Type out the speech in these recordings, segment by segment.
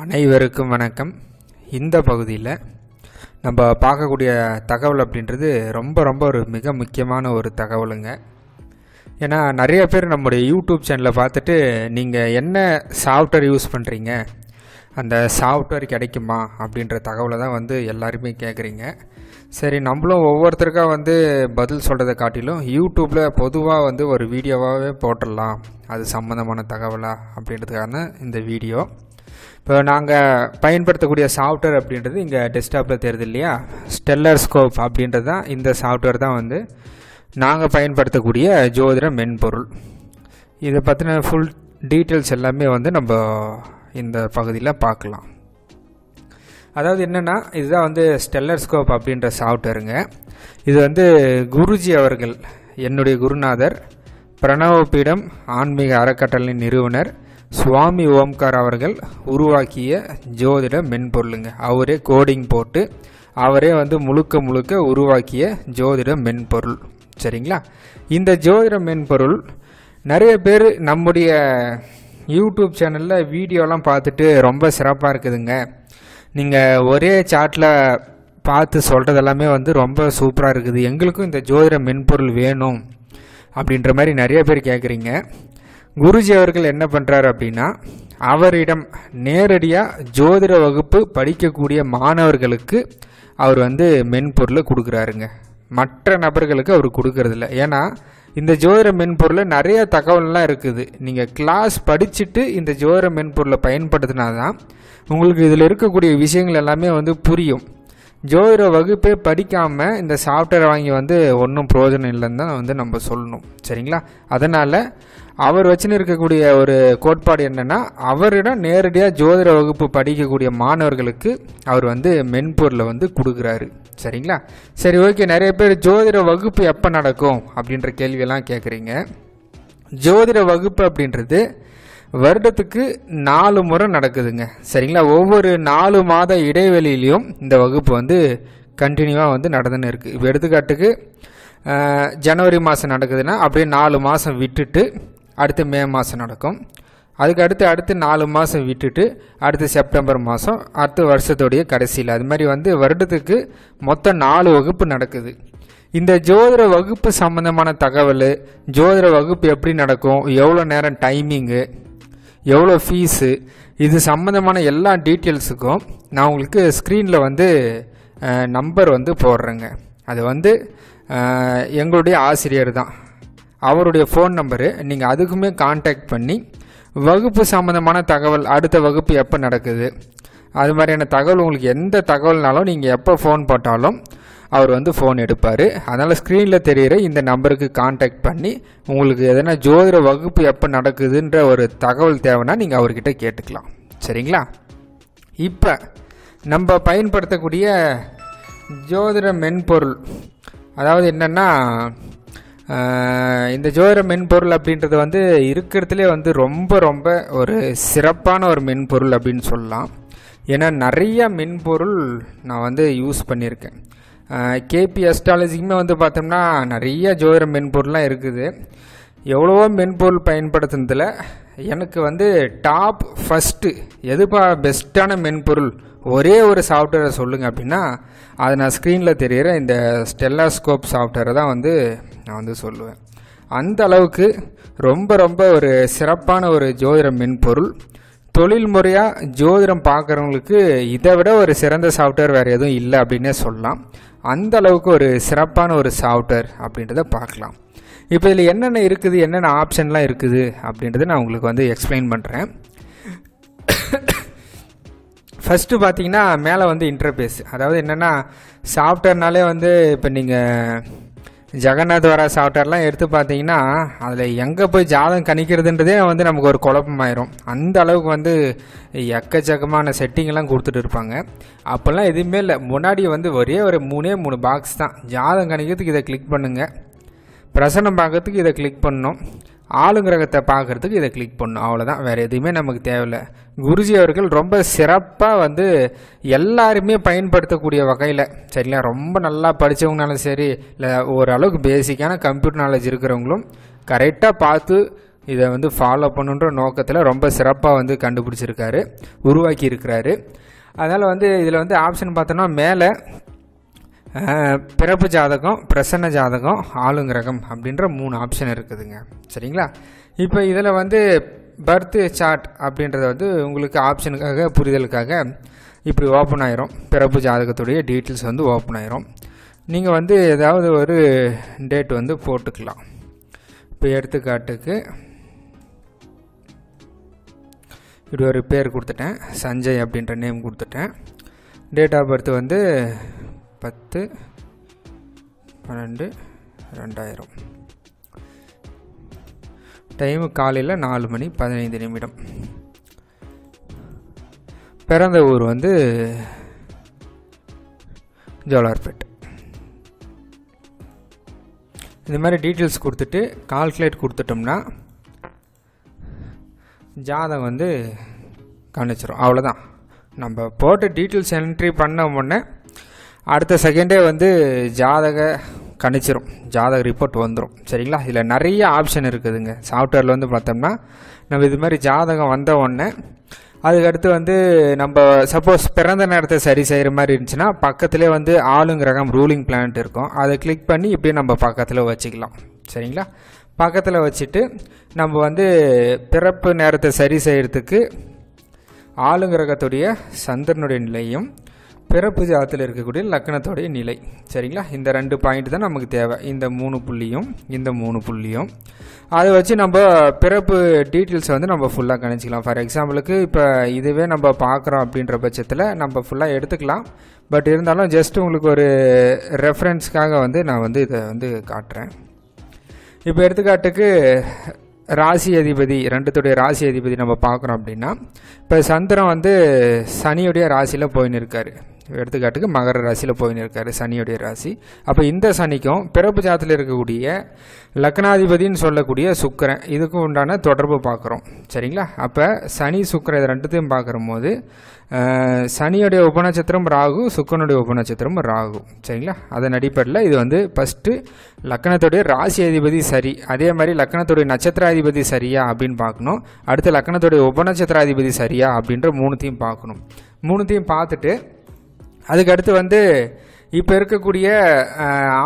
அனைவருக்கும் வணக்கம். இந்த பகுதியில் நம்ம பார்க்கக்கூடிய தகவல் அப்படின்றது ரொம்ப ஒரு மிக முக்கியமான ஒரு தகவலுங்க. ஏன்னா நிறைய பேர் நம்முடைய யூடியூப் சேனலை பார்த்துட்டு நீங்கள் என்ன சாஃப்ட்வேர் யூஸ் பண்ணுறீங்க, அந்த சாஃப்ட்வேர் கிடைக்குமா அப்படின்ற தகவலை தான் எல்லாருமே கேட்குறீங்க. சரி, நம்மளும் ஒவ்வொருத்தருக்காக பதில் சொல்கிறத காட்டிலும் யூடியூப்பில் பொதுவாக ஒரு வீடியோவாகவே போட்டுடலாம், அது சம்மந்தமான தகவலா அப்படின்றதுக்கான இந்த வீடியோ. இப்போ நாங்கள் பயன்படுத்தக்கூடிய சாஃப்ட்வேர் அப்படின்றது இங்கே டெஸ்க்டாப்பில் தெரியுது இல்லையா, ஸ்டெல்லர்ஸ்கோப் அப்படின்றது தான். இந்த சாஃப்ட்வேர் தான் நாங்கள் பயன்படுத்தக்கூடிய ஜோதிட மென்பொருள். இதை பற்றின ஃபுல் டீட்டெயில்ஸ் எல்லாமே நம்ம இந்த பகுதியில் பார்க்கலாம். அதாவது என்னென்னா, இதுதான் ஸ்டெல்லர்ஸ்கோப் அப்படின்ற சாஃப்ட்வேருங்க. இது குருஜி அவர்கள், என்னுடைய குருநாதர், பிரணவபீடம் ஆன்மீக அறக்கட்டளை நிறுவனர் சுவாமி ஓம்கார் அவர்கள் உருவாக்கிய ஜோதிட மென்பொருளுங்க. அவரே கோடிங் போட்டு அவரே முழுக்க உருவாக்கிய ஜோதிட மென்பொருள். சரிங்களா? இந்த ஜோதிட மென்பொருள் நிறைய பேர் நம்முடைய யூடியூப் சேனலில் வீடியோலாம் பார்த்துட்டு ரொம்ப சிறப்பாக இருக்குதுங்க, நீங்கள் ஒரே சாட்டில் பார்த்து சொல்கிறது எல்லாமே ரொம்ப சூப்பராக இருக்குது, எங்களுக்கும் இந்த ஜோதிட மென்பொருள் வேணும் அப்படின்ற மாதிரி நிறைய பேர் கேட்குறீங்க. குருஜி அவர்கள் என்ன பண்ணுறாரு அப்படின்னா, அவரிடம் நேரடியாக ஜோதிட வகுப்பு படிக்கக்கூடிய மாணவர்களுக்கு அவர் மென்பொருளை கொடுக்குறாருங்க. மற்ற நபர்களுக்கு அவர் கொடுக்கறதில்ல. ஏன்னா இந்த ஜோதிட மென்பொருளில் நிறைய தகவல்லாம் இருக்குது. நீங்கள் கிளாஸ் படிச்சுட்டு இந்த ஜோதிட மென்பொருளை பயன்படுத்தினா தான் உங்களுக்கு இதில் இருக்கக்கூடிய விஷயங்கள் எல்லாமே புரியும். ஜோதிட வகுப்பே படிக்காமல் இந்த சாஃப்ட்வேர் வாங்கி ஒன்றும் பிரயோஜனம் இல்லைன்னு தான் நம்ம சொல்லணும். சரிங்களா? அதனால் அவர் வச்சுன்னு இருக்கக்கூடிய ஒரு கோட்பாடு என்னென்னா, அவரிடம் நேரடியாக ஜோதிட வகுப்பு படிக்கக்கூடிய மாணவர்களுக்கு அவர் மென்பொருளை கொடுக்குறாரு. சரிங்களா? சரி, ஓகே. நிறைய பேர் ஜோதிட வகுப்பு எப்போ நடக்கும் அப்படின்ற கேள்வியெல்லாம் கேட்குறீங்க. ஜோதிட வகுப்பு அப்படின்றது வருடத்துக்கு 4 முறை நடக்குதுங்க. சரிங்களா? ஒவ்வொரு 4 மாத இடைவெளியிலையும் இந்த வகுப்பு கண்டினியூவாக நடந்துன்னு இருக்குது. இப்போ எடுத்துக்காட்டுக்கு ஜனவரி மாதம் நடக்குதுன்னா அப்படியே 4 மாதம் விட்டுட்டு அடுத்து மே மாதம் நடக்கும். அதுக்கு அடுத்து 4 மாதம் விட்டுட்டு அடுத்து செப்டம்பர் மாதம், அடுத்த வருஷத்துடைய கடைசியில், அது மாதிரி வருடத்துக்கு மொத்தம் 4 வகுப்பு நடக்குது. இந்த ஜோதிட வகுப்பு சம்மந்தமான தகவல், ஜோதிட வகுப்பு எப்படி நடக்கும், எவ்வளோ நேரம் டைமிங்கு, எவ்வளோ ஃபீஸு, இது சம்மந்தமான எல்லா டீட்டெயில்ஸுக்கும் நான் உங்களுக்கு ஸ்க்ரீனில் நம்பர் போடுறேங்க. அது எங்களுடைய ஆசிரியர் தான், அவருடைய ஃபோன் நம்பரு. நீங்கள் அதுக்குமே கான்டாக்ட் பண்ணி வகுப்பு சம்மந்தமான தகவல், அடுத்த வகுப்பு எப்போ நடக்குது, அது மாதிரியான தகவல், உங்களுக்கு எந்த தகவல்னாலும் நீங்கள் எப்போ ஃபோன் போட்டாலும் அவர் ஃபோன் எடுப்பார். அதனால் ஸ்க்ரீனில் தெரிகிற இந்த நம்பருக்கு கான்டாக்ட் பண்ணி உங்களுக்கு எதனா ஜோதிட வகுப்பு எப்போ நடக்குதுன்ற ஒரு தகவல் தேவைன்னா நீங்கள் அவர்கிட்ட கேட்டுக்கலாம். சரிங்களா? இப்போ நம்ம பயன்படுத்தக்கூடிய ஜோதிட மென்பொருள், அதாவது என்னென்னா, இந்த ஜோதிட மென்பொருள் அப்படின்றது இருக்கிறதுலே ரொம்ப ஒரு சிறப்பான ஒரு மென்பொருள் அப்படின்னு சொல்லலாம். ஏன்னா நிறைய மென்பொருள் நான் யூஸ் பண்ணியிருக்கேன். கேபி அஸ்ட்ராலஜிக்குமே பார்த்தோம்னா நிறைய ஜோதிட மென்பொருள்லாம் இருக்குது. எவ்வளவோ மென்பொருள் பயன்படுத்துனதில் எனக்கு டாப் ஃபஸ்ட்டு எதுப்பா பெஸ்ட்டான மென்பொருள், ஒரே ஒரு சாஃப்ட்வேரை சொல்லுங்கள் அப்படின்னா அது நான் ஸ்க்ரீனில் தெரிகிற இந்த ஸ்டெல்லர்ஸ்கோப் சாஃப்ட்வேரை தான் நான் சொல்லுவேன். அந்த அளவுக்கு ரொம்ப ஒரு சிறப்பான ஒரு ஜோதிட மென்பொருள். தொழில் முறையாக ஜோதிடம் பார்க்குறவங்களுக்கு இதை விட ஒரு சிறந்த சாஃப்ட்வேர் வேறு எதுவும் இல்லை அப்படின்னே சொல்லலாம். அந்த அளவுக்கு ஒரு சிறப்பான ஒரு சாஃப்ட்வேர் அப்படின்றத பார்க்கலாம். இப்போ இதில் என்னென்ன இருக்குது, என்னென்ன ஆப்ஷன்லாம் இருக்குது அப்படின்றத நான் உங்களுக்கு எக்ஸ்பிளைன் பண்ணுறேன். ஃபஸ்ட்டு பார்த்தீங்கன்னா மேலே இன்டர்ஃபேஸ், அதாவது என்னென்னா சாஃப்ட்வேர்னாலே இப்போ நீங்கள் ஜெகநாத் வர சாஃப்ட்வேர்லாம் எடுத்து பார்த்தீங்கன்னா அதில் எங்கே போய் ஜாதகம் கணிக்கிறதுன்றதே நமக்கு ஒரு குழப்பமாயிரும். அந்த அளவுக்கு எக்கச்சக்கமான செட்டிங்கெல்லாம் கொடுத்துட்டு இருப்பாங்க. அப்போல்லாம் எதுவுமே இல்லை. முன்னாடி ஒரே ஒரு 3 பாக்ஸ் தான். ஜாதகம் கணிக்கிறதுக்கு இதை கிளிக் பண்ணுங்கள், பிரசனம் பார்க்கறதுக்கு இதை கிளிக் பண்ணணும், ஆளுங்கிரகத்தை பார்க்குறதுக்கு இதை கிளிக் பண்ணணும், அவ்வளோதான். வேறு எதுவுமே நமக்கு தேவையில்லை. குருஜி அவர்கள் ரொம்ப சிறப்பாக எல்லாருமே பயன்படுத்தக்கூடிய வகையில், சரிங்களா, ரொம்ப நல்லா படித்தவங்கனாலும் சரி, இல்லை ஓரளவுக்கு பேசிக்கான கம்ப்யூட்டர் நாலேஜ் இருக்கிறவங்களும் கரெக்டாக பார்த்து இதை வந்து ஃபாலோ பண்ணுன்ற நோக்கத்தில் ரொம்ப சிறப்பாக வந்து கண்டுபிடிச்சிருக்காரு, உருவாக்கி இருக்கிறாரு. அதனால் வந்து இதில் வந்து ஆப்ஷன் பார்த்தோன்னா மேலே பிறப்பு ஜாதகம், பிரசன்ன ஜாதகம், ஆளுங்கிரகம் அப்படின்ற 3 ஆப்ஷன் இருக்குதுங்க. சரிங்களா? இப்போ இதில் வந்து பர்த் சார்ட் அப்படின்றத வந்து உங்களுக்கு ஆப்ஷனுக்காக புரிதலுக்காக இப்படி ஓப்பன் ஆயிரும். பிறப்பு ஜாதகத்துடைய டீட்டெயில்ஸ் வந்து ஓப்பன் ஆயிரும். நீங்கள் வந்து ஏதாவது ஒரு டேட் வந்து போட்டுக்கலாம். இப்போ எடுத்துக்காட்டுக்கு இப்படி ஒரு பேர் கொடுத்துட்டேன், சஞ்சய் அப்படின்ற நேம் கொடுத்துட்டேன். டேட் ஆஃப் பர்த் வந்து 10/12/2000. டைமு காலையில் 4:15. பிறந்த ஊர் வந்து ஜோலார்பேட். இந்த மாதிரி டீட்டெயில்ஸ் கொடுத்துட்டு கால்குலேட் கொடுத்துட்டோம்னா ஜாதகம் வந்து கணிச்சிரும். அவ்வளோதான். நம்ம போட்ட டீட்டெயில்ஸ் என்ட்ரி பண்ண உடனே அடுத்த செகண்டே வந்து ஜாதக கணிச்சிரும், ஜாதக ரிப்போர்ட் வந்துடும். சரிங்களா? இதில் நிறைய ஆப்ஷன் இருக்குதுங்க. சாஃப்ட்வேரில் வந்து பார்த்தோம்னா நம்ம இது மாதிரி ஜாதகம் வந்த உடனே அதுக்கடுத்து வந்து நம்ம சப்போஸ் பிறந்த நேரத்தை சரி செய்கிற மாதிரி இருந்துச்சுன்னா பக்கத்திலே வந்து ஆளுங்கிரகம் ரூலிங் பிளானட் இருக்கும். அதை கிளிக் பண்ணி இப்படியே நம்ம பக்கத்தில் வச்சுக்கலாம். சரிங்களா? பக்கத்தில் வச்சுட்டு நம்ம வந்து பிறப்பு நேரத்தை சரி செய்கிறதுக்கு ஆளுங்கிரகத்துடைய சந்திரனுடைய நிலையும் பிறப்பு ஜாதத்தில் இருக்கக்கூடிய லக்னத்தோடைய நிலை. சரிங்களா? இந்த 2 பாயிண்ட் தான் நமக்கு தேவை. இந்த 3 புள்ளியும் இந்த 3 புள்ளியும் அதை வச்சு நம்ம பிறப்பு டீட்டெயில்ஸை வந்து நம்ம ஃபுல்லாக கணிச்சிக்கலாம். ஃபார் எக்ஸாம்பிளுக்கு இப்போ இதுவே நம்ம பார்க்குறோம் அப்படின்ற பட்சத்தில் நம்ம ஃபுல்லாக எடுத்துக்கலாம். பட் இருந்தாலும் ஜஸ்ட் உங்களுக்கு ஒரு ரெஃபரன்ஸ்க்காக வந்து நான் வந்து இதை வந்து காட்டுறேன். இப்போ எடுத்துக்காட்டுக்கு ராசி அதிபதி, 2த்துடைய ராசி அதிபதி நம்ம பார்க்குறோம் அப்படின்னா இப்போ சந்திரன் வந்து சனியுடைய ராசியில் போயின்னு இருக்காரு. எடுத்துக்காட்டுக்கு மகர ராசியில் போயின்னு இருக்காரு, சனியுடைய ராசி. அப்போ இந்த சனிக்கும் பிறப்பு ஜாதத்தில் இருக்கக்கூடிய லக்னாதிபதினு சொல்லக்கூடிய சுக்கிரன் இதுக்கும் உண்டான தொடர்பு பார்க்குறோம். சரிங்களா? அப்போ சனி சுக்கிரன் இது 2த்தையும் பார்க்குற போது சனியுடைய உபநட்சத்திரம் ராகு, சுக்கிரனுடைய உபநட்சத்திரம் ராகு. சரிங்களா? அதன் அடிப்படையில் இது வந்து ஃபஸ்ட்டு லக்னத்துடைய ராசி அதிபதி சரி, அதே மாதிரி லக்னத்துடைய நட்சத்திராதிபதி சரியா அப்படின்னு பார்க்கணும். அடுத்து லக்னத்துடைய உபநட்சத்திராதிபதி சரியா அப்படின்ற 3த்தையும் பார்க்கணும். 3த்தையும் பார்த்துட்டு அதுக்கடுத்து வந்து இப்போ இருக்கக்கூடிய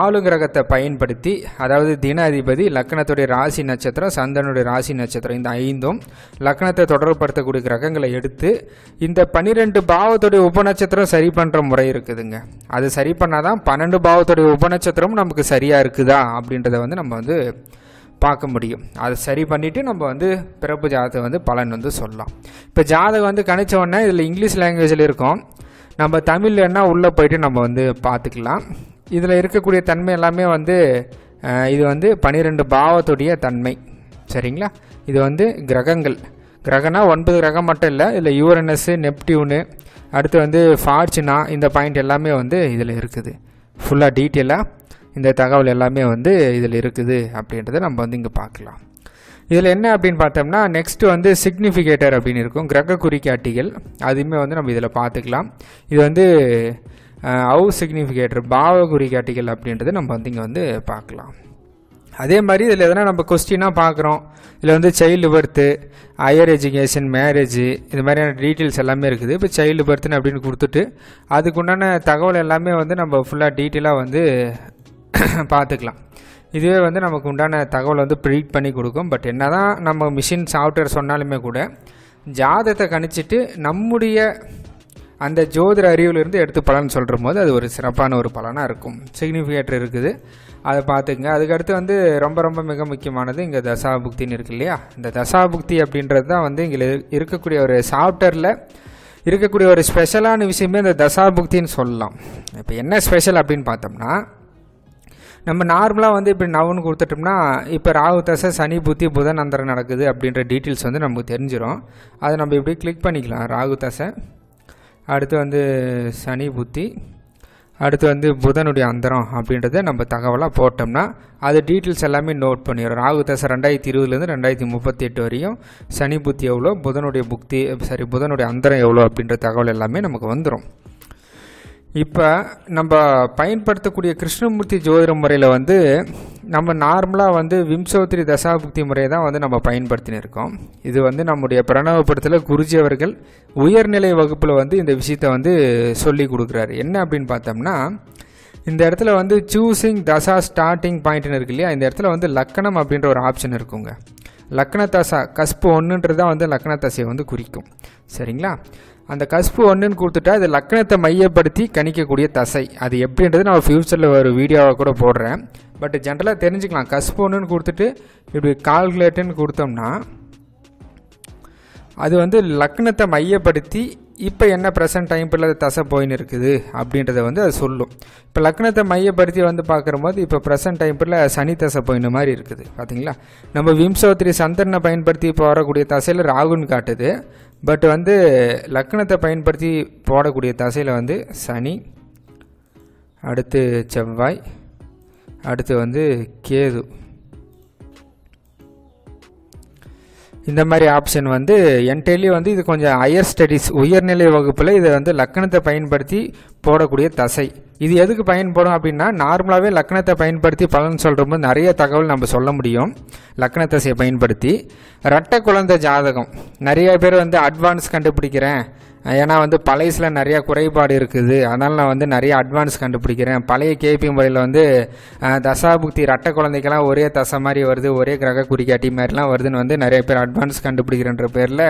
ஆளுங்கிரகத்தை பயன்படுத்தி, அதாவது தின அதிபதி, லக்னத்துடைய ராசி நட்சத்திரம், சந்திரனுடைய ராசி நட்சத்திரம், இந்த 5ம் லக்னத்தை தொடர்புபடுத்தக்கூடிய கிரகங்களை எடுத்து இந்த 12 பாவத்துடைய உபநட்சத்திரம் சரி பண்ணுற முறை இருக்குதுங்க. அது சரி பண்ணாதான் 12 பாவத்துடைய உபநட்சத்திரம் நமக்கு சரியாக இருக்குதா அப்படின்றத வந்து நம்ம வந்து பார்க்க முடியும். அதை சரி பண்ணிவிட்டு நம்ம வந்து பிறப்பு ஜாதகத்தை வந்து பலன் வந்து சொல்லலாம். இப்போ ஜாதகம் வந்து கணிச்ச உடனே இதில் இங்கிலீஷ் லாங்குவேஜில் இருக்கும். நம்ம தமிழில் என்ன உள்ளே போயிட்டு நம்ம வந்து பார்த்துக்கலாம். இதில் இருக்கக்கூடிய தன்மை எல்லாமே வந்து இது வந்து 12 பாவத்துடைய தன்மை. சரிங்களா? இது வந்து கிரகங்கள். கிரகம்னா 9 கிரகம் மட்டும் இல்லை, இதில் யூரனஸ், நெப்டியூனு, அடுத்து வந்து ஃபார்ச்சுனா, இந்த பாயிண்ட் எல்லாமே வந்து இதில் இருக்குது. ஃபுல்லாக டீட்டெயிலாக இந்த தகவல் எல்லாமே வந்து இதில் இருக்குது அப்படின்றத நம்ம வந்து இங்கே பார்க்கலாம். இதில் என்ன அப்படின்னு பார்த்தோம்னா நெக்ஸ்ட்டு வந்து சிக்னிஃபிகேட்டர் அப்படின்னு இருக்கும், கிரக குறிகாட்டிகள். அதுவுமே வந்து நம்ம இதில் பார்த்துக்கலாம். இது வந்து ஹவு சிக்னிஃபிகேட்டர், பாவ குறிகாட்டிகள் அப்படின்றத நம்ம வந்து இங்கே வந்து பார்க்கலாம். அதே மாதிரி இதில் எதனா நம்ம கொஸ்டினாக பார்க்குறோம். இதில் வந்து சைல்டு பர்த்து, ஹையர் எஜுகேஷன், மேரேஜ், இது மாதிரியான டீட்டெயில்ஸ் எல்லாமே இருக்குது. இப்போ சைல்டு பர்த்துன்னு அப்படின்னு கொடுத்துட்டு அதுக்குண்டான தகவல் எல்லாமே வந்து நம்ம ஃபுல்லாக டீட்டெயிலாக வந்து பார்த்துக்கலாம். இதுவே வந்து நமக்கு உண்டான தகவல் வந்து ப்ரிடிக்ட் பண்ணி கொடுக்கும். பட் என்ன தான் நம்ம மிஷின் சாஃப்ட்வேர் சொன்னாலுமே கூட ஜாதகத்தை கணிச்சிட்டு நம்முடைய அந்த ஜோதிட அறிவிலிருந்து எடுத்து பலன் சொல்கிற போது அது ஒரு சிறப்பான ஒரு பலனாக இருக்கும். சிக்னிஃபிகேட்டர் இருக்குது, அதை பார்த்துக்குங்க. அதுக்கடுத்து வந்து ரொம்ப ரொம்ப மிக முக்கியமானது இங்கே தசாபுக்தின்னு இருக்கு இல்லையா? இந்த தசாபுக்தி அப்படின்றது தான் வந்து இங்கே இருக்கக்கூடிய ஒரு சாஃப்ட்வேரில் இருக்கக்கூடிய ஒரு ஸ்பெஷலான விஷயமே இந்த தசாபுக்தின்னு சொல்லலாம். இப்போ என்ன ஸ்பெஷல் அப்படின்னு பார்த்தோம்னா நம்ம நார்மலாக வந்து இப்படி நவுன்னு கொடுத்துட்டோம்னா இப்போ ராகு தசை, சனி புத்தி, புதன் அந்தரம் நடக்குது அப்படின்ற டீட்டெயில்ஸ் வந்து நமக்கு தெரிஞ்சிடும். அதை நம்ம இப்படி கிளிக் பண்ணிக்கலாம். ராகு தசை, அடுத்து வந்து சனி புத்தி, அடுத்து வந்து புதனுடைய அந்தரம் அப்படின்றத நம்ம தகவலாக போட்டோம்னா அது டீட்டெயில்ஸ் எல்லாமே நோட் பண்ணிடும். ராகு தசை 2020லேருந்து 2038 வரையும் சனி புத்தி எவ்வளோ, புதனுடைய புக்தி புதனுடைய அந்தரம் எவ்வளோ அப்படின்ற தகவல் எல்லாமே நமக்கு வந்துடும். இப்போ நம்ம பயன்படுத்தக்கூடிய கிருஷ்ணமூர்த்தி ஜோதிட முறையில் வந்து நம்ம நார்மலாக வந்து விம்சோத்திரி தசாபுக்தி முறையை தான் வந்து நம்ம பயன்படுத்தின்னு இருக்கோம். இது வந்து நம்முடைய பிரணவப்படுத்தல குருஜி அவர்கள் உயர்நிலை வகுப்பில் வந்து இந்த விஷயத்தை வந்து சொல்லி கொடுக்குறாரு. என்ன அப்படின்னு பார்த்தோம்னா, இந்த இடத்துல வந்து சூஸிங் தசா ஸ்டார்டிங் பாயிண்ட்னு இருக்கு இல்லையா, இந்த இடத்துல வந்து லக்கணம் அப்படின்ற ஒரு ஆப்ஷன் இருக்குங்க. லக்ன தசா கஸ்பு 1ன்றது தான் வந்து லக்ன தசையை வந்து குறிக்கும். சரிங்களா, அந்த கஸ்பு 1ன்னு கொடுத்துட்டா அது லக்னத்தை மையப்படுத்தி கணிக்கக்கூடிய தசை. அது எப்படின்றது நான் ஃபியூச்சரில் ஒரு வீடியோவை கூட போடுறேன். பட் ஜென்ரலாக தெரிஞ்சுக்கலாம். கஸ்பு 1ன்னு கொடுத்துட்டு இப்படி கால்குலேட்டுன்னு கொடுத்தோம்னா அது வந்து லக்னத்தை மையப்படுத்தி இப்போ என்ன ப்ரெசன்ட் டைம் பிள்ளை தசை போயின்னு இருக்குது அப்படின்றத வந்து அது சொல்லும். இப்போ லக்னத்தை மையப்படுத்தி வந்து பார்க்குறபோது இப்போ ப்ரெசன்ட் டைம் பிள்ளை சனி தசை போயின மாதிரி இருக்குது. பார்த்தீங்களா, நம்ம விம்சோத்திரி சந்திரனை பயன்படுத்தி இப்போ வரக்கூடிய தசையில் ராகுன்னு காட்டுது. பட் வந்து லக்னத்தை பயன்படுத்தி போடக்கூடிய தசையில் வந்து சனி, அடுத்து செவ்வாய், அடுத்து வந்து கேது, இந்த மாதிரி ஆப்ஷன் வந்து என்டைலி வந்து இது கொஞ்சம் ஹையர் ஸ்டடீஸ் உயர்நிலை வகுப்பில் இதை வந்து லக்னத்தை பயன்படுத்தி போடக்கூடிய தசை. இது எதுக்கு பயன்படும் அப்படின்னா, நார்மலாகவே லக்னத்தை பயன்படுத்தி பலன் சொல்கிறப்போ நிறைய தகவல் நம்ம சொல்ல முடியும். லக்ன தசையை பயன்படுத்தி இரட்டை குழந்தை ஜாதகம் நிறைய பேர் வந்து அட்வான்ஸ் கண்டுபிடிக்கிறேன், ஏன்னா வந்து பழையசில் நிறையா குறைபாடு இருக்குது, அதனால் நான் வந்து நிறைய அட்வான்ஸ் கண்டுபிடிக்கிறேன். பழைய கேபி முறையில் வந்து தசாபுக்தி ரெட்டை குழந்தைக்கெல்லாம் ஒரே தசை மாதிரி வருது, ஒரே கிரக குறிகாட்டி மாதிரிலாம் வருதுன்னு வந்து நிறைய பேர் அட்வான்ஸ் கண்டுபிடிக்கிறன்ற பேரில்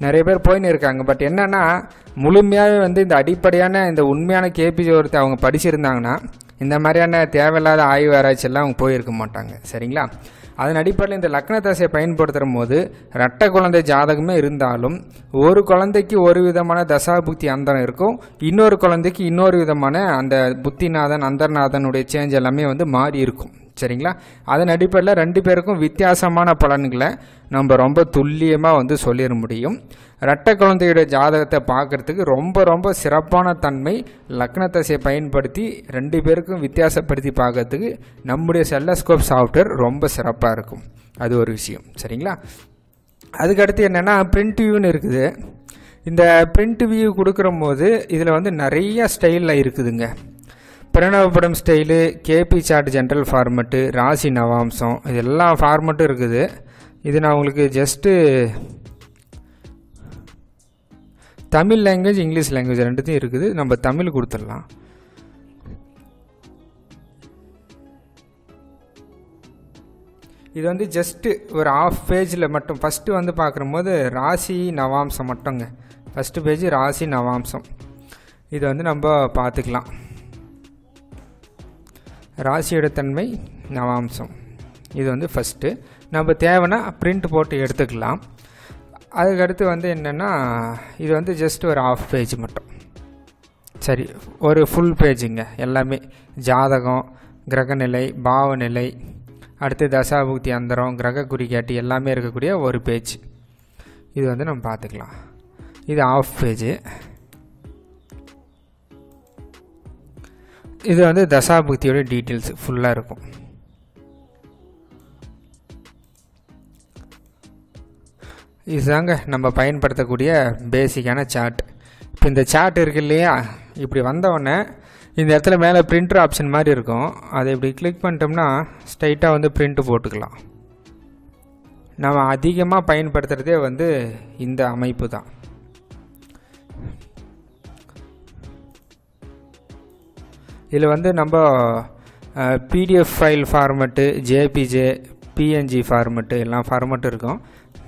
நிறைய பேர் போயின்னு இருக்காங்க. பட் என்னென்னா, முழுமையாகவே வந்து இந்த அடிப்படையான இந்த உண்மையான கேபி ஜோதிடத்தை அவங்க படிச்சிருந்தாங்கன்னா இந்த மாதிரியான தேவையில்லாத ஆய்வு ஆராய்ச்சியெல்லாம் அவங்க போயிருக்க மாட்டாங்க. சரிங்களா, அதன் அடிப்படையில் இந்த லக்ன தசையை பயன்படுத்துகிற போது ரெட்டை குழந்தை ஜாதகமே இருந்தாலும் ஒரு குழந்தைக்கு ஒரு விதமான தசாபுக்தி அந்தரம் இருக்கும், இன்னொரு குழந்தைக்கு இன்னொரு விதமான அந்த புத்திநாதன் அந்தர்நாதனுடைய சேஞ்ச் எல்லாமே வந்து மாறி இருக்கும். சரிங்களா, அதன் அடிப்படையில் ரெண்டு பேருக்கும் வித்தியாசமான பலன்களை நம்ம ரொம்ப துல்லியமாக வந்து சொல்லிட முடியும். ரெட்டை குழந்தையுடைய ஜாதகத்தை பார்க்குறதுக்கு ரொம்ப ரொம்ப சிறப்பான தன்மை லக்ன தசையை பயன்படுத்தி ரெண்டு பேருக்கும் வித்தியாசப்படுத்தி பார்க்கறதுக்கு நம்முடைய செல்லஸ்கோப் சாஃப்ட்வேர் ரொம்ப சிறப்பாக இருக்கும். அது ஒரு விஷயம். சரிங்களா, அதுக்கடுத்து என்னென்னா பிரிண்ட் வியூன்னு இருக்குது. இந்த பிரிண்ட் வியூ கொடுக்குற போது இதில் வந்து நிறைய ஸ்டைலில் இருக்குதுங்க. பிரணவப்படம் style, KP chart general format, ராசி நவாம்சம், இது எல்லா ஃபார்மெட்டும் இருக்குது. இது நான் உங்களுக்கு just Tamil language English language ரெண்டுத்தையும் இருக்குது. நம்ம தமிழ் கொடுத்துடலாம். இது வந்து ஜஸ்ட்டு ஒரு ஆஃப் பேஜில் மட்டும் ஃபஸ்ட்டு வந்து பார்க்குறம்போது ராசி நவாம்சம் மட்டுங்க. ஃபஸ்ட்டு பேஜ் ராசி நவாம்சம், இது வந்து நம்ம பார்த்துக்கலாம். ராசியோட தன்மை நவாம்சம், இது வந்து ஃபஸ்ட்டு. நம்ம தேவைன்னா பிரிண்ட் போட்டு எடுத்துக்கலாம். அதுக்கடுத்து வந்து என்னென்னா, இது வந்து ஜஸ்ட் ஒரு ஆஃப் பேஜ் மட்டும். சரி, ஒரு ஃபுல் பேஜுங்க. எல்லாமே ஜாதகம், கிரகநிலை, பாவநிலை, அடுத்து தசாபுக்தி அந்தரம், கிரக குறிகாட்டி எல்லாமே இருக்கக்கூடிய ஒரு பேஜ். இது வந்து நம்ம பார்த்துக்கலாம். இது ஆஃப் பேஜு. இது வந்து தசாபுக்தியோட டீட்டெயில்ஸ் ஃபுல்லாக இருக்கும். இதுதாங்க நம்ம பயன்படுத்தக்கூடிய பேசிக்கான சார்ட். இப்போ இந்த சார்ட் இருக்கு இல்லையா, இப்படி வந்தவுடனே இந்த இடத்துல மேலே பிரிண்டர் ஆப்ஷன் மாதிரி இருக்கும். அதை இப்படி கிளிக் பண்ணிட்டோம்னா ஸ்ட்ரைட்டாக வந்து பிரிண்ட் போட்டுக்கலாம். நம்ம அதிகமாக பயன்படுத்துகிறதே வந்து இந்த அமைப்பு தான். இதில் வந்து நம்ம PDF file format, JPJ, PNG format எல்லாம் ஃபார்மெட்டும் இருக்கும்.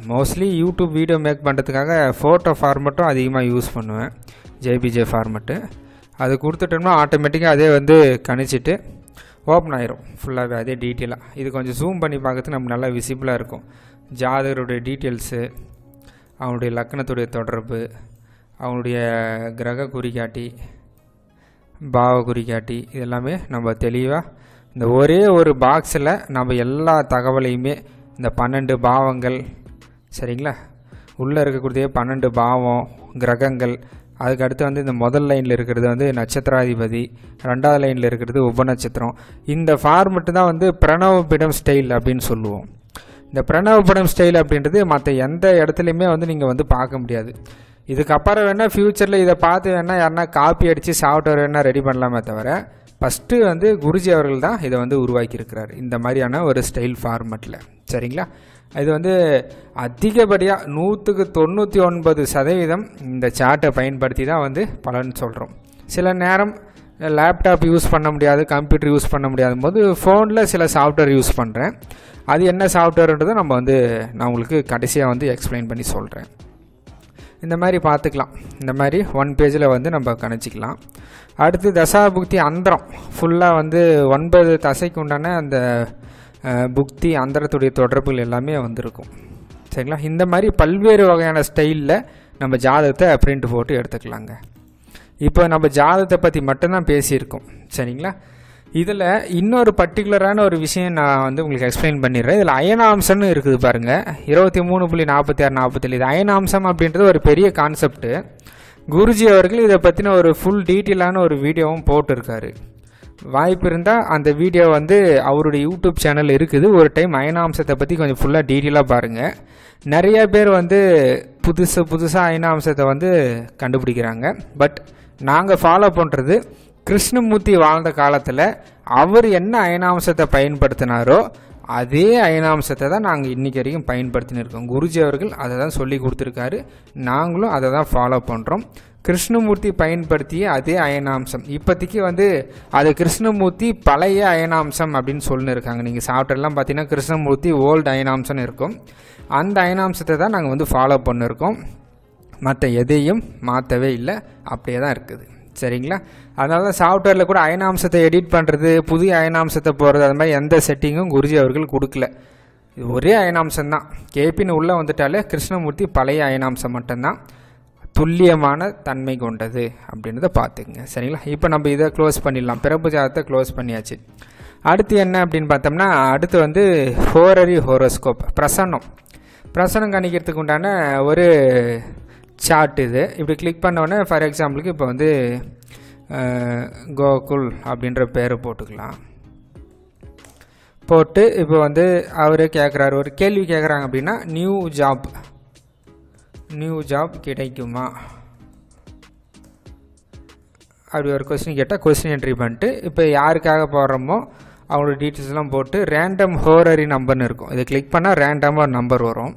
மோஸ்ட்லி யூடியூப் வீடியோ மேக் பண்ணுறதுக்காக ஃபோட்டோ ஃபார்மெட்டும் அதிகமாக யூஸ் பண்ணுவேன், ஜேபிஜே ஃபார்மெட்டு. அது கொடுத்துட்டோம்னா ஆட்டோமேட்டிக்காக அதே வந்து கணிச்சிட்டு ஓப்பன் ஆயிரும் ஃபுல்லாகவே அதே டீட்டெயிலாக. இது கொஞ்சம் ஜூம் பண்ணி பார்க்கறதுக்கு நமக்கு நல்லா விசிபிளாக இருக்கும். ஜாதகருடைய டீட்டெயில்ஸு, அவனுடைய லக்னத்துடைய தொடர்பு, அவனுடைய கிரக குறிகாட்டி, பாவ குறிகாட்டி, இதெல்லாமே நம்ம தெளிவாக இந்த ஒரே ஒரு பாக்ஸில் நம்ம எல்லா தகவலையுமே இந்த 12 பாவங்கள், சரிங்களா, உள்ளே இருக்கக்கூடிய 12 பாவம், கிரகங்கள், அதுக்கடுத்து வந்து இந்த முதல் லைனில் இருக்கிறது வந்து நட்சத்திராதிபதி, ரெண்டாவது லைனில் இருக்கிறது உபநட்சத்திரம். இந்த ஃபார்மெட்டு தான் வந்து பிரணவபீடம் ஸ்டைல் அப்படின்னு சொல்லுவோம். இந்த பிரணவபீடம் ஸ்டைல் அப்படின்றது மற்ற எந்த இடத்துலையுமே வந்து நீங்கள் வந்து பார்க்க முடியாது. இதுக்கப்புறம் வேணால் ஃப்யூச்சரில் இதை பார்த்து வேணால் யாருன்னா காப்பி அடித்து சாஃப்ட்வேர் வேணால் ரெடி பண்ணலாமே தவிர ஃபஸ்ட்டு வந்து குருஜி அவர்கள் தான் இதை வந்து உருவாக்கியிருக்கிறார் இந்த மாதிரியான ஒரு ஸ்டைல் ஃபார்மெட்டில். சரிங்களா? இது வந்து அதிகப்படியாக 99% இந்த சார்ட்டை பயன்படுத்தி தான் வந்து பலன் சொல்கிறோம். சில நேரம் லேப்டாப் யூஸ் பண்ண முடியாது, கம்ப்யூட்டர் யூஸ் பண்ண முடியாத போது ஃபோனில் சில சாஃப்ட்வேர் யூஸ் பண்ணுறேன். அது என்ன சாஃப்ட்வேர்ன்றதை நான் உங்களுக்கு கடைசியாக வந்து எக்ஸ்பிளைன் பண்ணி சொல்கிறேன். இந்த மாதிரி பார்த்துக்கலாம். இந்த மாதிரி 1 பேஜில் வந்து நம்ம கணிச்சிக்கலாம். அடுத்து தசாபுக்தி அந்தரம் ஃபுல்லாக வந்து 9 தசைக்கு உண்டான அந்த புக்தி அந்தரத்துடைய தொடர்புகள் எல்லாமே வந்திருக்கும். சரிங்களா? இந்த மாதிரி பல்வேறு வகையான ஸ்டைலில் நம்ம ஜாதகத்தை பிரிண்ட் போட்டு எடுத்துக்கலாங்க. இப்போ நம்ம ஜாதகத்தை பற்றி மட்டும்தான் பேசியிருக்கோம். சரிங்களா? இதில் இன்னொரு பர்டிகுலரான ஒரு விஷயம் நான் வந்து உங்களுக்கு எக்ஸ்பிளைன் பண்ணிடுறேன். இதில் அயனாம்சம்னு இருக்குது பாருங்கள், 23.4647. இது அயனாம்சம் அப்படின்றது ஒரு பெரிய கான்செப்ட்டு. குருஜி அவர்கள் இதை பற்றின ஒரு ஃபுல் டீட்டெயிலான ஒரு வீடியோவும் போட்டிருக்காரு. வாய்ப்பு இருந்தால் அந்த வீடியோ வந்து அவருடைய யூடியூப் சேனல் இருக்குது. ஒரு டைம் அயனாம்சத்தை பற்றி கொஞ்சம் ஃபுல்லாக டீட்டெயிலாக பாருங்கள். நிறைய பேர் வந்து புதுசாக அயனாம்சத்தை வந்து கண்டுபிடிக்கிறாங்க. பட் நாங்கள் ஃபாலோ பண்ணுறது கிருஷ்ணமூர்த்தி வாழ்ந்த காலத்தில் அவர் என்ன அயனாம்சத்தை பயன்படுத்தினாரோ அதே அயனாம்சத்தை தான் நாங்கள் இன்றைக்கி வரைக்கும் பயன்படுத்தின்னு இருக்கோம். குருஜி அவர்கள் அதை தான் சொல்லி கொடுத்துருக்காரு, நாங்களும் அதை தான் ஃபாலோ பண்ணுறோம். கிருஷ்ணமூர்த்தி பயன்படுத்திய அதே அயனாம்சம் இப்போதைக்கு வந்து அது கிருஷ்ணமூர்த்தி பழைய அயனாம்சம் அப்படின்னு சொல்லிருக்காங்க. நீங்கள் சாஃப்ட்வேர்லாம் பார்த்தீங்கன்னா கிருஷ்ணமூர்த்தி ஓல்டு அயனாம்சம்னு இருக்கும். அந்த அயனாம்சத்தை தான் நாங்கள் வந்து ஃபாலோ பண்ணியிருக்கோம். மற்ற எதையும் மாற்றவே இல்லை, அப்படியே தான் இருக்குது. சரிங்களா? அதனால தான் சாஃப்ட்வேரில் கூட அயனாம்சத்தை எடிட் பண்ணுறது, புதிய அயனாம்சத்தை போடுறது, அது மாதிரி எந்த செட்டிங்கும் குருஜி அவர்கள் கொடுக்கல. இது ஒரே அயனாம்சம் தான். கேபின்னு உள்ளே வந்துட்டாலே கிருஷ்ணமூர்த்தி பழைய அயனாம்சம் மட்டும்தான், துல்லியமான தன்மை கொண்டது அப்படின்றத பார்த்துக்குங்க. சரிங்களா? இப்போ நம்ம இதை க்ளோஸ் பண்ணிடலாம். பிறப்பு ஜாதகத்தை க்ளோஸ் பண்ணியாச்சு. அடுத்து என்ன அப்படின்னு பார்த்தோம்னா, அடுத்து வந்து ஹோரரி ஹோரோஸ்கோப், பிரசனம் கணிக்கிறதுக்கு உண்டான ஒரு சார்ட். இது இப்படி கிளிக் பண்ணோடனே ஃபார் எக்ஸாம்பிளுக்கு இப்போ வந்து கோகுல் அப்படின்ற பேரை போட்டுக்கலாம். போட்டு இப்போ வந்து அவரே கேட்குறாரு, ஒரு கேள்வி கேட்குறாங்க அப்படின்னா, நியூ ஜாப் கிடைக்குமா அப்படி ஒரு கொஸ்டின் கேட்டால் கொஸ்டின் என்ட்ரி பண்ணிட்டு இப்போ யாருக்காக போடுறோமோ அவங்களோட டீட்டெயில்ஸ்லாம் போட்டு ரேண்டம் ஹோரரி நம்பர்னு இருக்கும். இதை கிளிக் பண்ணால் ரேண்டமாக ஒரு நம்பர் வரும்.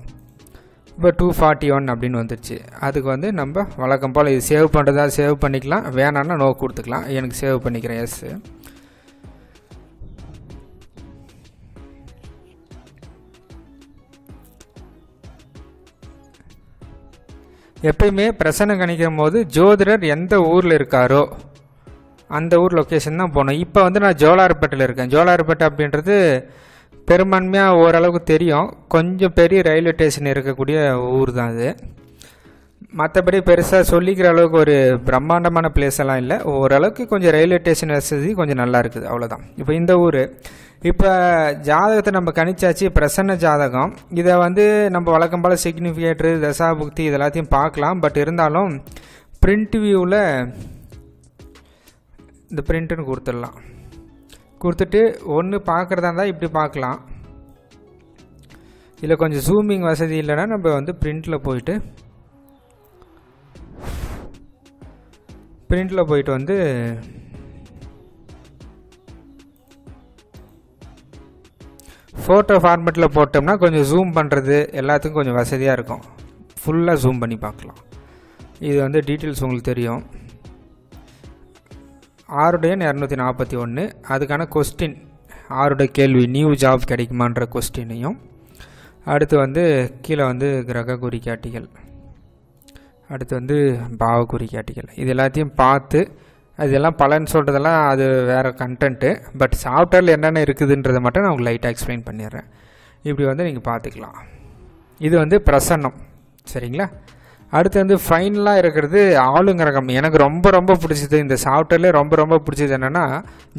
இப்போ 241 அப்படின்னு வந்துடுச்சு. அதுக்கு வந்து நம்ம வழக்கம் போல் இது சேவ் பண்ணுறதா சேவ் பண்ணிக்கலாம், வேணான்னா நோ கொடுத்துக்கலாம். எனக்கு சேவ் பண்ணிக்கிறேன், எஸ். எப்பயுமே பிரசனம் கணிக்கும் போது ஜோதிடர் எந்த ஊரில் இருக்காரோ அந்த ஊர் லொக்கேஷன் தான் போகணும். இப்போ வந்து நான் ஜோலார்பேட்டையில் இருக்கேன். ஜோலார்பேட்டை அப்படின்றது பெரும்பான்மையாக ஓரளவுக்கு தெரியும். கொஞ்சம் பெரிய ரயில்வே ஸ்டேஷன் இருக்கக்கூடிய ஊர் தான் அது. மற்றபடி பெருசாக சொல்லிக்கிற அளவுக்கு ஒரு பிரம்மாண்டமான பிளேஸ் எல்லாம் இல்லை. ஓரளவுக்கு கொஞ்சம் ரயில்வே ஸ்டேஷன் வசதி கொஞ்சம் நல்லா இருக்குது, அவ்வளோதான். இப்போ இந்த ஊர், இப்போ ஜாதகத்தை நம்ம கணிச்சாச்சு, பிரசன்ன ஜாதகம். இதை வந்து நம்ம வழக்கம் போல் சிக்னிஃபிகேட்டரு, தசாபுக்தி இது எல்லாத்தையும் பார்க்கலாம். பட் இருந்தாலும் பிரிண்ட் வியூவில் இந்த பிரிண்ட்டுன்னு கொடுத்துடலாம். கொடுத்துட்டு ஒன்று பார்க்குறதா இருந்தால் இப்படி பார்க்கலாம். இதில் கொஞ்சம் ஜூமிங் வசதி இல்லைன்னா நம்ம வந்து பிரிண்டில் போயிட்டு வந்து ஃபோட்டோ ஃபார்மேட்டில் போட்டோம்னா கொஞ்சம் ஜூம் பண்ணுறது எல்லாத்துக்கும் கொஞ்சம் வசதியாக இருக்கும். ஃபுல்லாக ஜூம் பண்ணி பார்க்கலாம். இது வந்து டீட்டெயில்ஸ் உங்களுக்கு தெரியும். 6/241 அதுக்கான கொஸ்டின், 6 கேள்வி, நியூ ஜாப் கிடைக்குமான்ற கொஸ்டினையும், அடுத்து வந்து கீழே வந்து கிரக குறிகாட்டிகள், அடுத்து வந்து பாவ குறிகாட்டிகள், இது எல்லாத்தையும் பார்த்து அதெல்லாம் பலன் சொல்கிறதெல்லாம் அது வேறு கண்டென்ட்டு. பட் சாஃப்ட்வேரில் என்னென்ன இருக்குதுன்றதை மட்டும் நான் உங்களுக்கு லைட்டாக எக்ஸ்பிளைன் பண்ணிடுறேன். இப்படி வந்து நீங்கள் பார்த்துக்கலாம். இது வந்து பிரசன்னம். சரிங்களா? அடுத்து வந்து ஃபைனலாக இருக்கிறது ஆளுங்கிரகம். எனக்கு ரொம்ப ரொம்ப பிடிச்சது இந்த சாஃப்ட்வேர்லேயே ரொம்ப பிடிச்சது என்னென்னா,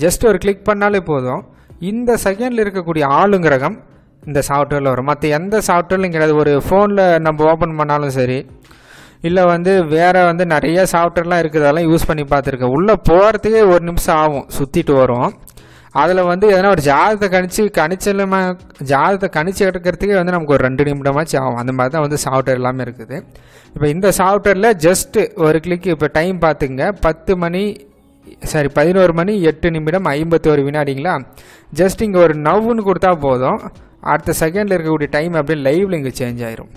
ஜஸ்ட் ஒரு கிளிக் பண்ணாலே போதும், இந்த செகண்டில் இருக்கக்கூடிய ஆளுங்கிரகம் இந்த சாஃப்ட்வேரில் வரும். மற்ற எந்த சாஃப்ட்வேர்லையும் கிடையாது. ஒரு ஃபோனில் நம்ம ஓப்பன் பண்ணாலும் சரி, இல்லை வந்து வேறு வந்து நிறைய சாஃப்ட்வேர்லாம் இருக்குது, அதெல்லாம் யூஸ் பண்ணி பார்த்துருக்கேன். உள்ளே போகிறதுக்கே 1 நிமிஷம் ஆகும், சுற்றிட்டு வரும். அதில் வந்து எதனா ஒரு ஜாதகத்தை ஜாதகத்தை கணிச்சு எடுக்கிறதுக்கே வந்து நமக்கு ஒரு 2 நிமிடமாச்சு ஆகும். அந்த மாதிரி தான் வந்து சாஃப்ட்வேர் எல்லாமே இருக்குது. இப்போ இந்த சாஃப்ட்வேரில் ஜஸ்ட்டு ஒரு கிளிக், இப்போ டைம் பார்த்துங்க 11 மணி 8 நிமிடம் 51 வினாடிங்களா. ஜஸ்ட் இங்கே ஒரு நவ்வுன்னு கொடுத்தா போதும், அடுத்த செகண்டில் இருக்கக்கூடிய டைம் அப்படியே லைவில் இங்கே சேஞ்ச் ஆயிரும்.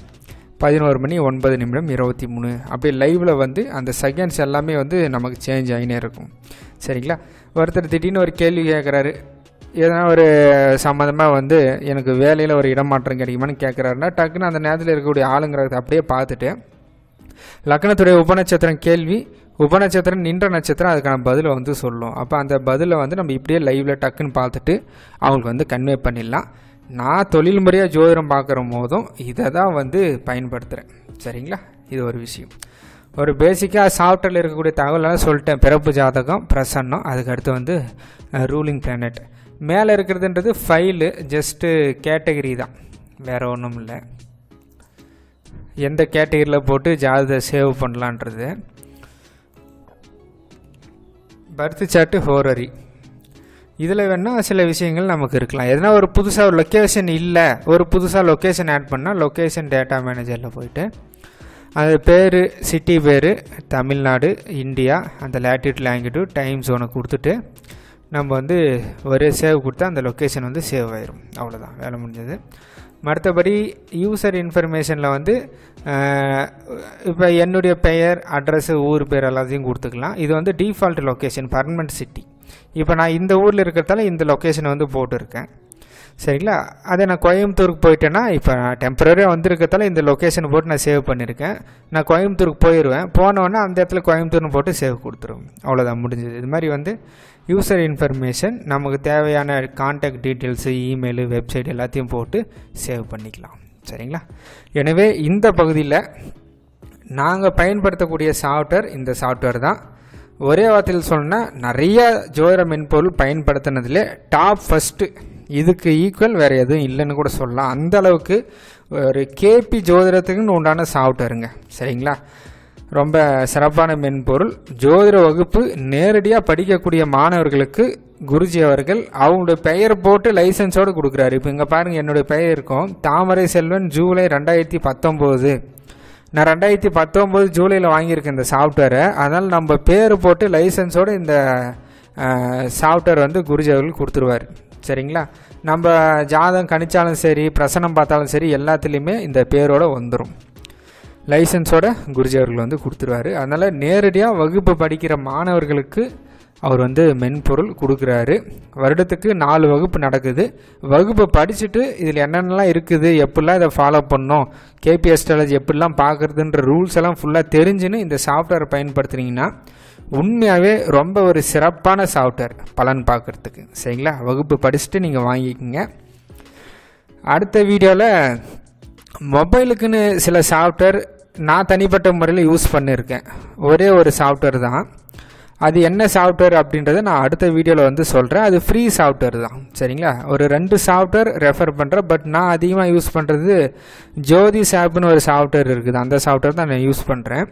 11 மணி 9 நிமிடம் 23 அப்படியே லைவில் வந்து அந்த செகண்ட்ஸ் எல்லாமே வந்து நமக்கு சேஞ்ச் ஆகினே இருக்கும். சரிங்களா. ஒருத்தர் திடீர்னு ஒரு கேள்வி கேட்குறாரு, எதனா ஒரு சம்மந்தமாக வந்து எனக்கு வேலையில் ஒரு இடமாற்றம் கிடைக்குமான்னு கேட்குறாருன்னா டக்குன்னு அந்த நேரத்தில் இருக்கக்கூடிய ஆளுங்கிறத அப்படியே பார்த்துட்டு லக்னத்துடைய உபநட்சத்திரம் கேள்வி, உபநட்சத்திரம் நின்ற நட்சத்திரம் அதுக்கான பதிலை வந்து சொல்லும். அப்போ அந்த பதிலை வந்து நம்ம இப்படியே லைவில் டக்குன்னு பார்த்துட்டு அவங்களுக்கு வந்து கன்வே பண்ணிடலாம். நான் தொழில் முறையாக ஜோதிடம் பார்க்குற போதும் இதை தான் வந்து பயன்படுத்துகிறேன். சரிங்களா. இது ஒரு விஷயம். ஒரு பேசிக்காக சாஃப்ட்வேரில் இருக்கக்கூடிய தகவலெல்லாம் சொல்லிட்டேன். பிறப்பு ஜாதகம், பிரசன்னம், அதுக்கடுத்து வந்து ரூலிங் பிளானட். மேலே இருக்கிறதுன்றது ஃபைலு, ஜஸ்ட்டு கேட்டகரி தான், வேறு ஒன்றும் இல்லை. எந்த கேட்டகரியில் போட்டு ஜாதகத்தை சேவ் பண்ணலான்றது. பர்த் சார்ட்டு, ஹோரரி, இதில் வேணால் சில விஷயங்கள் நமக்கு இருக்கலாம். எதனா ஒரு புதுசாக ஒரு லொக்கேஷன் இல்லை, ஒரு புதுசாக லொக்கேஷன் ஆட் பண்ணால் லொக்கேஷன் டேட்டா மேனேஜரில் போயிட்டு அது பேர், சிட்டி பேர், தமிழ்நாடு, இந்தியா, அந்த லேட்டிடியூட், லாங்கிடியூட், டைம் ஜோனை கொடுத்துட்டு நம்ம வந்து ஒரே சேவ் கொடுத்தா அந்த லொக்கேஷன் வந்து சேவ் ஆயிரும். அவ்வளோதான், வேலை முடிஞ்சது. மற்றபடி யூசர் இன்ஃபர்மேஷனில் வந்து இப்போ என்னுடைய பெயர், அட்ரஸு, ஊர் பேர் எல்லாத்தையும் கொடுத்துக்கலாம். இது வந்து டிஃபால்ட் லொக்கேஷன், பர்மனெண்ட் சிட்டி. இப்போ நான் இந்த ஊரில் இருக்கிறதால இந்த லொக்கேஷனை வந்து போட்டிருக்கேன். சரிங்களா. அதே நான் கோயம்புத்தூருக்கு போயிட்டேன்னா, இப்போ நான் டெம்பரரியாக வந்திருக்கிறதால இந்த லொக்கேஷனை போட்டு நான் சேவ் பண்ணியிருக்கேன். நான் கோயம்புத்தூருக்கு போயிடுவேன், போனோடனே அந்த இடத்துல கோயம்புத்தூர்னு போட்டு சேவ் கொடுத்துருவோம். அவ்வளோதான், முடிஞ்சது. இது மாதிரி வந்து யூசர் இன்ஃபர்மேஷன், நமக்கு தேவையான கான்டாக்ட் டீட்டெயில்ஸு, இமெயிலு, வெப்சைட் எல்லாத்தையும் போட்டு சேவ் பண்ணிக்கலாம். சரிங்களா. எனவே இந்த பகுதியில் நாங்கள் பயன்படுத்தக்கூடிய சாஃப்ட்வேர் இந்த சாஃப்ட்வேர் தான். ஒரே வார்த்தையில் சொன்னால் நிறைய ஜோதிட மென்பொருள் பயன்படுத்தினதுலே டாப் ஃபஸ்ட்டு, இதுக்கு ஈக்குவல் வேறு எதுவும் இல்லைன்னு கூட சொல்லலாம். அந்த அளவுக்கு ஒரு கேபி ஜோதிடத்துக்குன்னு உண்டான சாஃப்ட்வேருங்க. சரிங்களா. ரொம்ப சிறப்பான மென்பொருள். ஜோதிட வகுப்பு நேரடியாக படிக்கக்கூடிய மாணவர்களுக்கு குருஜி அவர்கள் அவங்களுடைய பெயர் போட்டு லைசன்ஸோடு கொடுக்குறாரு. இப்போ இங்கே பாருங்கள், என்னுடைய பெயர் இருக்கும், தாமரை செல்வன், ஜூலை 2019. நான் 2019 ஜூலையில் வாங்கியிருக்கேன் இந்த சாஃப்ட்வேரை. அதனால் நம்ம பேர் போட்டு லைசன்ஸோடு இந்த சாஃப்ட்வேர் வந்து குருஜி அவர்கள் கொடுத்துருவார். சரிங்களா. நம்ம ஜாதகம் கணிச்சாலும் சரி, பிரசனம் பார்த்தாலும் சரி, எல்லாத்துலேயுமே இந்த பேரோடு வந்துடும். லைசன்ஸோட குருஜி அவர்கள் வந்து கொடுத்துருவாரு. அதனால் நேரடியாக வகுப்பு படிக்கிற மாணவர்களுக்கு அவர் வந்து மென்பொருள் கொடுக்குறாரு. வருடத்துக்கு 4 வகுப்பு நடக்குது. வகுப்பை படிச்சுட்டு இதில் என்னென்னலாம் இருக்குது, எப்படிலாம் இதை ஃபாலோ பண்ணணும், கேபி அஸ்ட்ராலஜி எப்படிலாம் பார்க்குறதுன்ற ரூல்ஸ் எல்லாம் ஃபுல்லாக தெரிஞ்சுன்னு இந்த சாஃப்ட்வேரை பயன்படுத்துனீங்கன்னா உண்மையாகவே ரொம்ப ஒரு சிறப்பான சாஃப்ட்வேர் பலன் பார்க்குறதுக்கு. சரிங்களா. வகுப்பு படிச்சுட்டு நீங்கள் வாங்கிக்கோங்க. அடுத்த வீடியோவில் மொபைலுக்குன்னு சில சாஃப்ட்வேர் நான் தனிப்பட்ட முறையில் யூஸ் பண்ணியிருக்கேன். ஒரே ஒரு சாஃப்ட்வேர் தான். அது என்ன சாஃப்ட்வேர் அப்படின்றத நான் அடுத்த வீடியோவில் வந்து சொல்கிறேன். அது ஃப்ரீ சாஃப்ட்வேர் தான். சரிங்களா. ஒரு 2 சாஃப்ட்வேர் ரெஃபர் பண்ணுறேன். பட் நான் அதிகமாக யூஸ் பண்ணுறது ஜோதிஷ் ஆப்னு ஒரு சாஃப்ட்வேர் இருக்குது. அந்த சாஃப்ட்வேர் தான் நான் யூஸ் பண்ணுறேன்.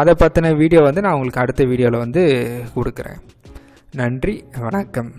அதை பற்றின வீடியோ வந்து நான் உங்களுக்கு அடுத்த வீடியோவில் வந்து கொடுக்குறேன். நன்றி, வணக்கம்.